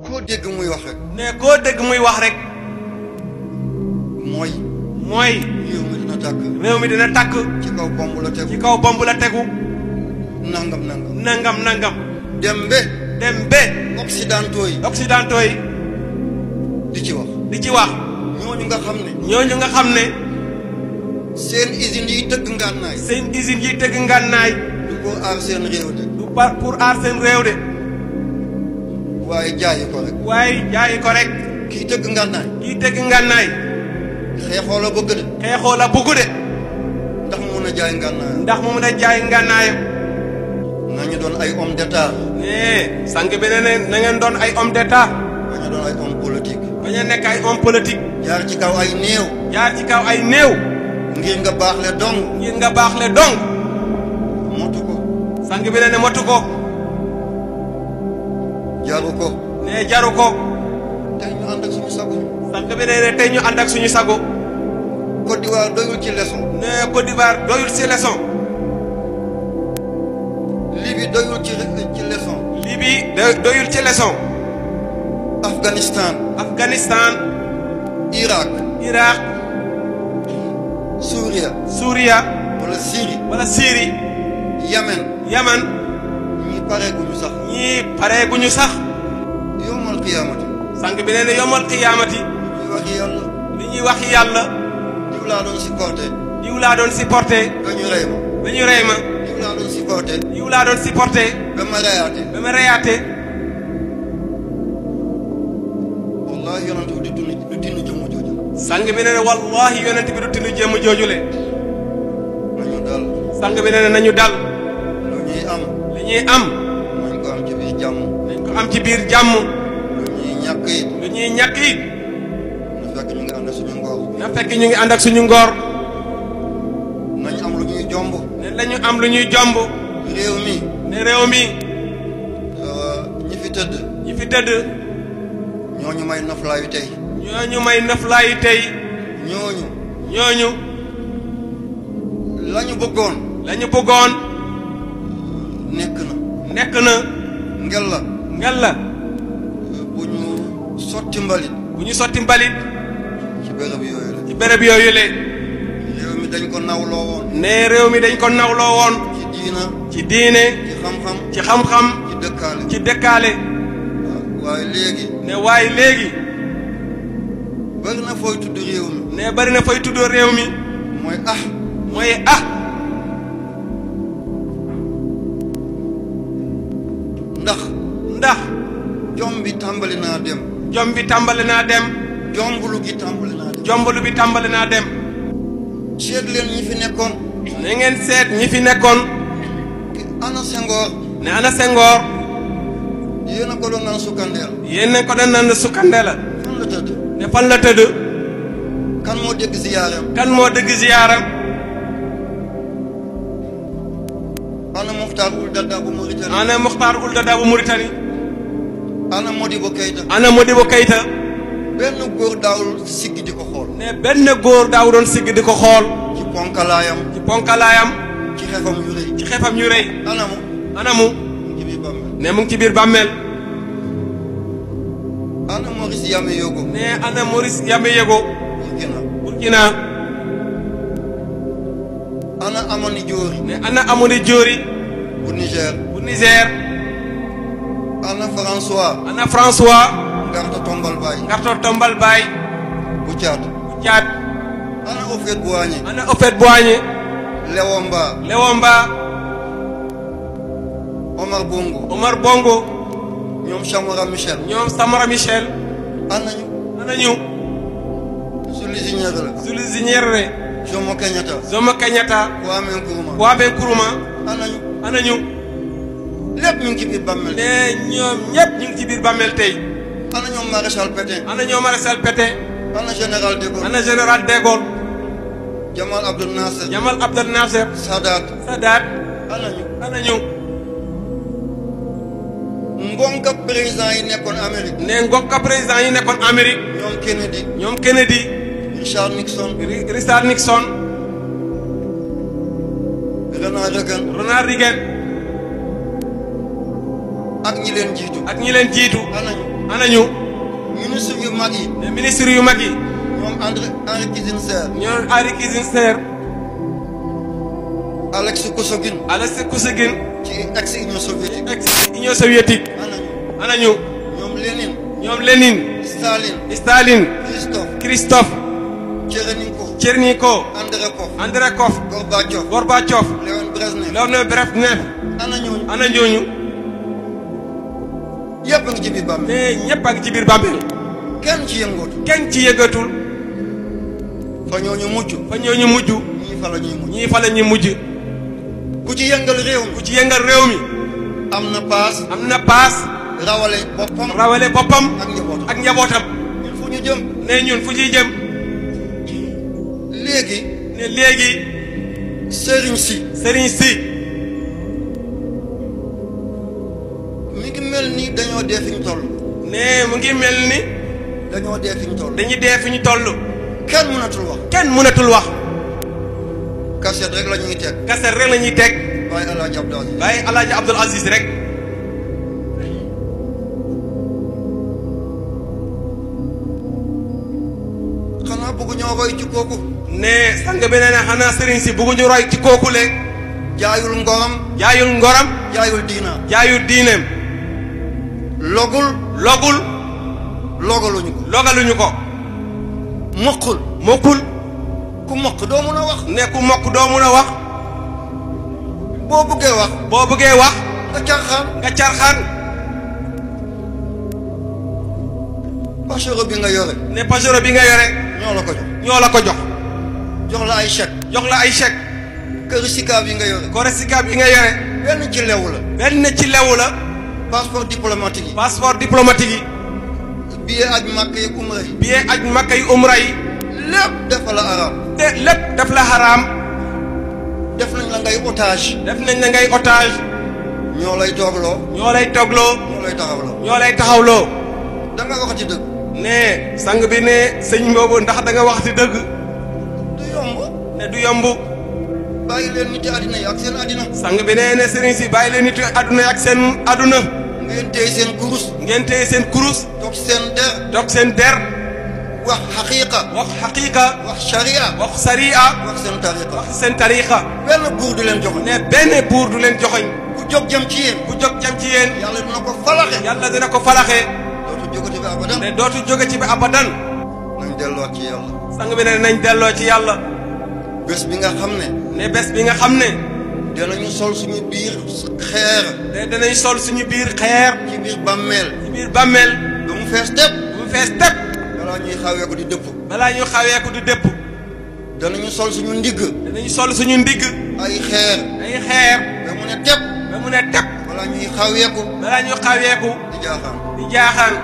koo dégg muy wax rek. ne koo dégg muy wax rek. mooy. réew mi dina tàkk. réew mi dina tàkk. ci kaw bomb la tegu. ci kaw bomb la tegu. nangam. dem be. occidentaux yi. di ci wax. ñooñu nga xam ne. seen usines yi tëgg ngànnaay. du pour aar seen réew de. pour aar seen réew de. waaye jaayi ko rek. kii tëgg ngànnaay. xeexoo la bëgg de. ndax mu mën a jaay ngànnaayam. nañu doon ay homme d'état. sànq bi ne na ngeen doon ay homme d'état. bañ a doon ay homme politique. bañ a nekk ay homme politique. jaar ci kaw ay néew. ngir nga baax le dong. motu ko. sànq bi ne motu ko. jaru ko. jaru ko. tey ñu ànd ak suñu sago. sànq bi ne tey ñu ànd ak suñu sago. Côte d'Ivoire doyul ci leçon. Côte d'Ivoire doyul ci leçon. Libye doyul ci leçon. doyul ci leçon. Afghanistan. Irak. Suuriya. wala Syrie. Yaman. ñii pareeguñu sax. yomal qiyaamati. sànq bi nee na yomal qiyaamati. li ñuy wax yàlla. diw laa doon supporté. ba ñu rey ma. diw laa doon supporté. ba ma reyaate. wallahi yonent bi du tinu jëmm jooju. sànq bi nee na wallahi yonent bi du tinu jëmm jooju le. nañu dal. sànq bi nee na nañu dal. li ñuy am. nañ ko am ci biir jàmm. lu ñuy ñàkk it. na fekk ñu ngi ànd ak suñu ngor. nañ am lu ñuy jomb. lañu am lu ñuy jomb. réew mi. ñi fi tëdd. ñooñu may noflaayu tey. ñooñu. lañu bëggoon. nekk na. ngel la. bu ñu sotti mbalit. ci béréb yooyu le. réew mi dañ ko nawloo woon. ci diine. ci xam-xam. ci dëkkaale. waaye léegi. bari na fooy tudd réew mi. mooy ndax. jom bi tàmbali naa dem. jombulu bi tàmbali naa dem. seet leen ñi fi nekkoon. na ngeen seet ñi fi nekkoon. ana Senghor. yéen a ko doon naan Sukandeel. fan la tëdd. kan moo dégg ziyaaram. ana Muxtaar Ul Dada bu Mauritanie. ana Modibo Keïta. benn góor daawul siggi di ko xool. benn góor daaw doon siggi di ko xool. ci ponkalaayam. ci xefam yu rëy. anamu. mu ngi ci biir bàmmeel. ana Maurice Yameyogo. Burkina. ana Amani Diori. bu Niger. ana François. Ngarto Tombal Baye. bu Tchad. ana Houphouët-Boigny. Léwomba. Omar Bongo. ñoom Samora Michel. anañu. Julius Nyerere. Jomo Kenyatta. Kwame Nkrumah. anañu. lépp ñu ngi ci biir bàmmeel. ñoom ñëpp ñu ngi ci biir bàmmeel tey. ana ñoom maréchal Pétain. ana général de Gaulle. Jamal Abdel Nasser. Sadat. anañu. ngonka président yi nekkoon Amérique. ñoom Kennedy. Richard Nixon. Ronald Reagan. ak ñi leen jiitu. anañu. anañu. ministre yu mag yi. ne ministre yu mag yi. ñoom Henri Kissinger. ñoom Henri Kissinger. Alex Kosygin. ci ex-Union soviétique. ex-Union soviétique. anañu. ñoom Lénine. Staline. Christophe. Tchernenko. Andropov. Gorbatchev. Léon Brezhnev. ana ñooñu. yëpp a ngi ci biir bàmmeel. mais ñëpp a ngi ci biir bàmmeel. kenn ci yëngatul. fa ñooñu mujj. ñii fa la ñuy mujj. ku ci yëngal réew mi. am na paas. rawale boppam. ak njabootam. ak njabootam. ñun fu ñu jëm. ne ñun fu ñuy jëm. léegi. sëriñ si. mi ngi mel ni dañoo dee fi ñu toll. ne mu ngi mel ni. dañoo dee fi ñu toll. dañuy dee fi ñu toll. kenn mënatul wax. kaset rek la ñuy teg. Baye El Hadj Abdoul Aziz rek. xanaa bëgg ñoo roy ci kooku. ne sang bi nee na xanaa sëriñ si bëgguñu roy ci kooku le. jaayul ngoram. jaayul diineem. logaluñu ko. mokkul. ku mokk doo mun a wax. ne ku mokk doo mun a wax. boo bëggee wax. nga carxaan. Pajero bi nga yore. ne Pajero bi nga yore. ñoo la ko jox. jox la ay chèque. kër Sicap yi nga yore. benn ci lewu la. passeport diplomatique yi. billet aj Makka yi umra yi. lépp def la haram. def nañ la ngay otage. ñoo lay toogloo. ñoo lay taxawloo. da nga wax ci dëgg. ne sang bi ne sëñ boobu ndax da nga wax ci dëgg. du yomb. bàyyi leen nit àddina yi ak seen àddina. sang bi ne sëriñ si bàyyi leen nit àdduna yi ak seen àdduna. ngeen téye seen kurus. toog seen der. wax xaqiiqa. wax sariya. wax seen tariqa. benn buur du leen joxoñ. ku jóg jëm ci yéen. yàlla dina ko falaxe. dootu jóge ci bi abadan. nañ delloo ci yàlla. sang bi ne nañ delloo ci yàlla. bés bi nga xam ne. danañu sol suñu biir xeer. ci biir bàmmeel. ba mu fees tepp. balaa ñuy xaweeku di dëpp. danañu sol suñu ndigg. ay xeer. ba mu ne tepp. balaa ñuy xaweeku. di jaaxaan.